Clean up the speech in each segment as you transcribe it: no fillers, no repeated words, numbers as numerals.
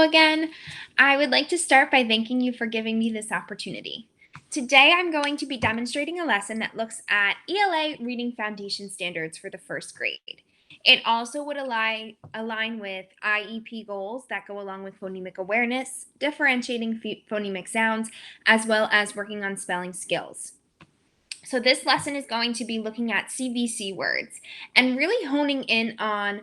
Hello again. I would like to start by thanking you for giving me this opportunity. Today I'm going to be demonstrating a lesson that looks at ELA Reading Foundation Standards for the first grade. It also would align with IEP goals that go along with phonemic awareness, differentiating phonemic sounds, as well as working on spelling skills. So this lesson is going to be looking at CVC words and really honing in on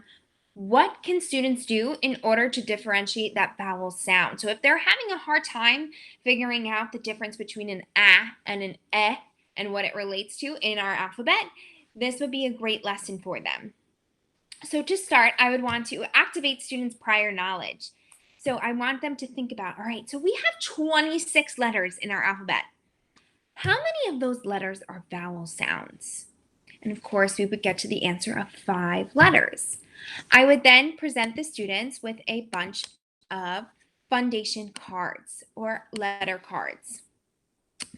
what can students do in order to differentiate that vowel sound? So if they're having a hard time figuring out the difference between an a and an eh and what it relates to in our alphabet, this would be a great lesson for them. So to start, I would want to activate students' prior knowledge. So I want them to think about, all right, so we have 26 letters in our alphabet. How many of those letters are vowel sounds? And of course, we would get to the answer of 5 letters. I would then present the students with a bunch of foundation cards or letter cards.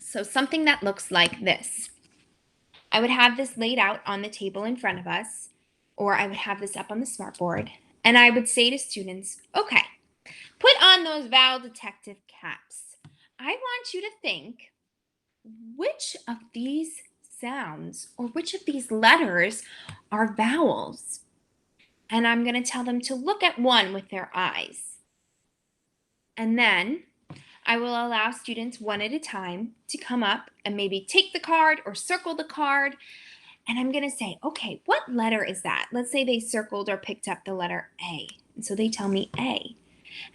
So something that looks like this. I would have this laid out on the table in front of us, or I would have this up on the smartboard, and I would say to students, okay, put on those vowel detective caps. I want you to think which of these sounds or which of these letters are vowels. And I'm going to tell them to look at one with their eyes. And then I will allow students one at a time to come up and maybe take the card or circle the card. And I'm going to say, okay, what letter is that? Let's say they circled or picked up the letter A. And so they tell me A.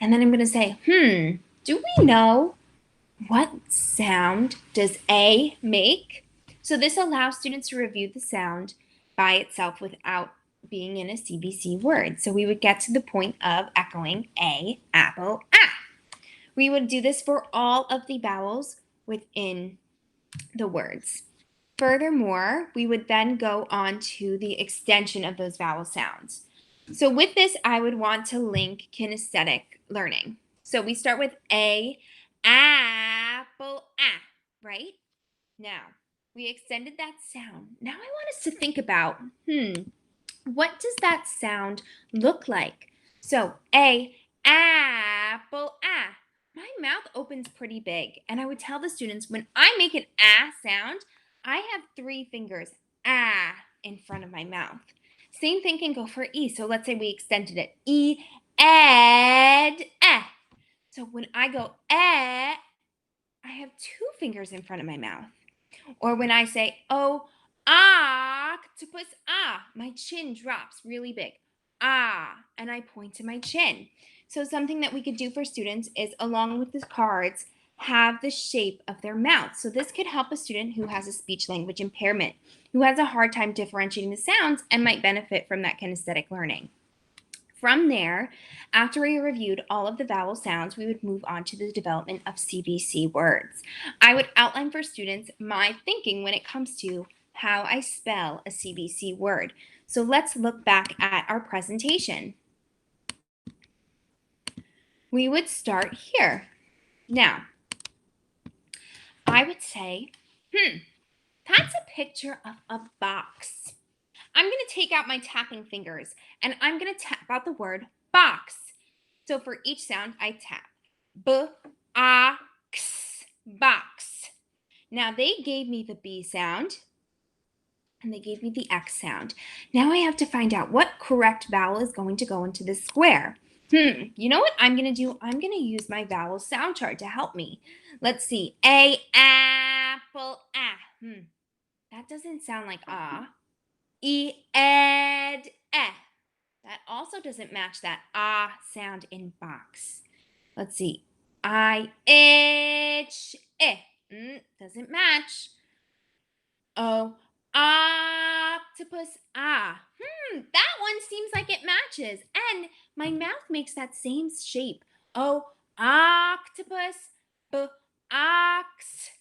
And then I'm going to say, do we know what sound does A make? So this allows students to review the sound by itself without being in a CVC word. So we would get to the point of echoing A, apple, ah. We would do this for all of the vowels within the words. Furthermore, we would then go on to the extension of those vowel sounds. So with this, I would want to link kinesthetic learning. So we start with A, apple, ah, right? Now, we extended that sound. Now I want us to think about, what does that sound look like? So, A, apple, ah. My mouth opens pretty big, and I would tell the students when I make an ah sound, I have 3 fingers, ah, in front of my mouth. Same thing can go for E. So let's say we extended it. E, ed, eh. So when I go eh, I have 2 fingers in front of my mouth. Or when I say, oh, octopus, ah, my chin drops really big. Ah, and I point to my chin. So something that we could do for students is, along with the cards, have the shape of their mouth. So this could help a student who has a speech language impairment, who has a hard time differentiating the sounds and might benefit from that kinesthetic learning. From there, after we reviewed all of the vowel sounds, we would move on to the development of CVC words. I would outline for students my thinking when it comes to how I spell a CVC word. So let's look back at our presentation. We would start here. Now, I would say, that's a picture of a box. I'm going to take out my tapping fingers and I'm going to tap out the word box. So for each sound, I tap b-a-x, box. Now they gave me the B sound and they gave me the X sound. Now I have to find out what correct vowel is going to go into this square. You know what I'm going to do? I'm going to use my vowel sound chart to help me. Let's see. A, apple, ah. That doesn't sound like ah. E, ed, eh. That also doesn't match that ah sound in box. Let's see. I, itch, eh. Doesn't match. Oh, octopus, ah. That one seems like it matches. And my mouth makes that same shape. Oh, octopus, ox.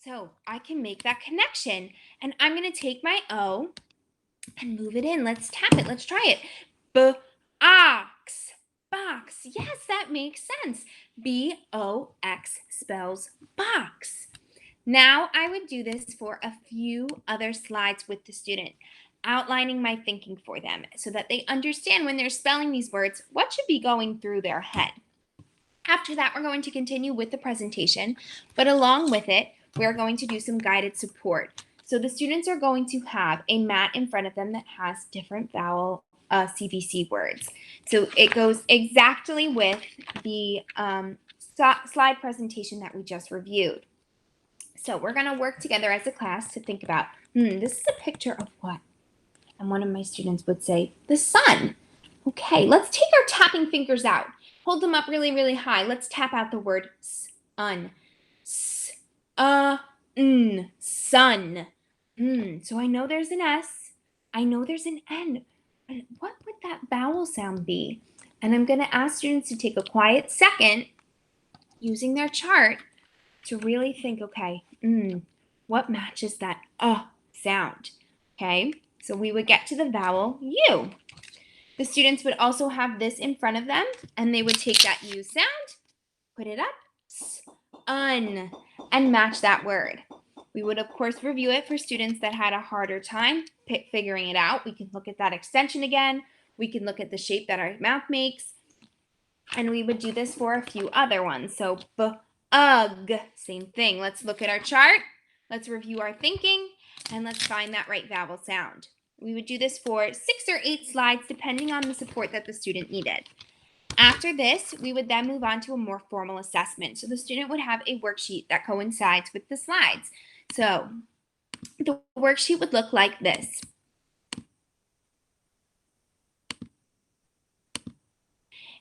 So I can make that connection. And I'm going to take my O and move it in. Let's tap it. Let's try it. B-ox, box. Yes, that makes sense. B-O-X spells box. Now I would do this for a few other slides with the student, outlining my thinking for them so that they understand when they're spelling these words, what should be going through their head. After that, we're going to continue with the presentation, but along with it, we're going to do some guided support. So the students are going to have a mat in front of them that has different vowel CVC words. So it goes exactly with the slide presentation that we just reviewed. So we're going to work together as a class to think about, this is a picture of what? And one of my students would say, the sun. Okay, let's take our tapping fingers out. Hold them up really, really high. Let's tap out the word sun. Sun. So I know there's an S. I know there's an N. But what would that vowel sound be? And I'm going to ask students to take a quiet second using their chart to really think, okay, what matches that sound? Okay, so we would get to the vowel U. The students would also have this in front of them, and they would take that U sound, put it up, and match that word. We would, of course, review it for students that had a harder time figuring it out. We can look at that extension again. We can look at the shape that our mouth makes. And we would do this for a few other ones. So, ugh, same thing. Let's look at our chart. Let's review our thinking, and let's find that right vowel sound. We would do this for 6 or 8 slides, depending on the support that the student needed. After this, we would then move on to a more formal assessment. So the student would have a worksheet that coincides with the slides. So the worksheet would look like this.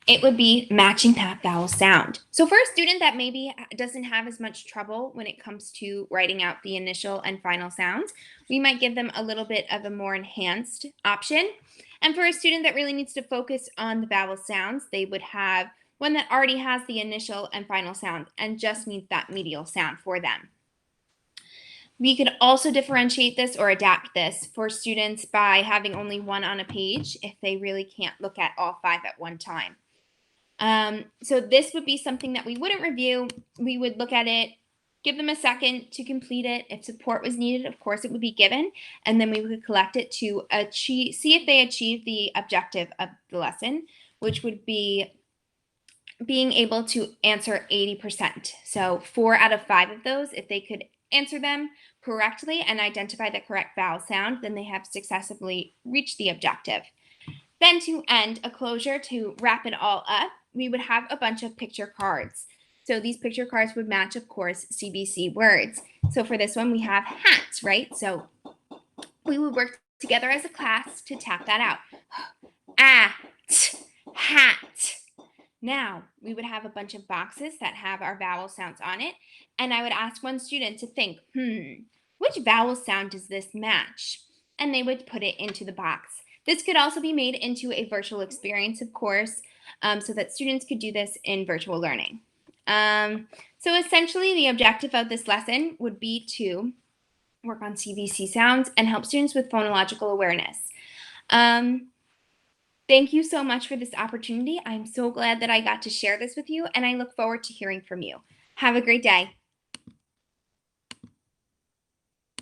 It would be matching that vowel sound. So for a student that maybe doesn't have as much trouble when it comes to writing out the initial and final sounds, we might give them a little bit of a more enhanced option. And for a student that really needs to focus on the vowel sounds, they would have one that already has the initial and final sound and just needs that medial sound for them. We could also differentiate this or adapt this for students by having only one on a page if they really can't look at all 5 at one time. So this would be something that we wouldn't review. We would look at it, give them a second to complete it. If support was needed, of course, it would be given. And then we would collect it to see if they achieve the objective of the lesson, which would be being able to answer 80%. So 4 out of 5 of those, if they could answer them correctly and identify the correct vowel sound, then they have successfully reached the objective. Then to end, a closure to wrap it all up, we would have a bunch of picture cards. So these picture cards would match, of course, CVC words. So for this one, we have hats, right? So we would work together as a class to tap that out. Hat. Now, we would have a bunch of boxes that have our vowel sounds on it, and I would ask one student to think, which vowel sound does this match? And they would put it into the box. This could also be made into a virtual experience, of course, so that students could do this in virtual learning. So essentially, the objective of this lesson would be to work on CVC sounds and help students with phonological awareness. Thank you so much for this opportunity. I'm so glad that I got to share this with you, and I look forward to hearing from you. Have a great day.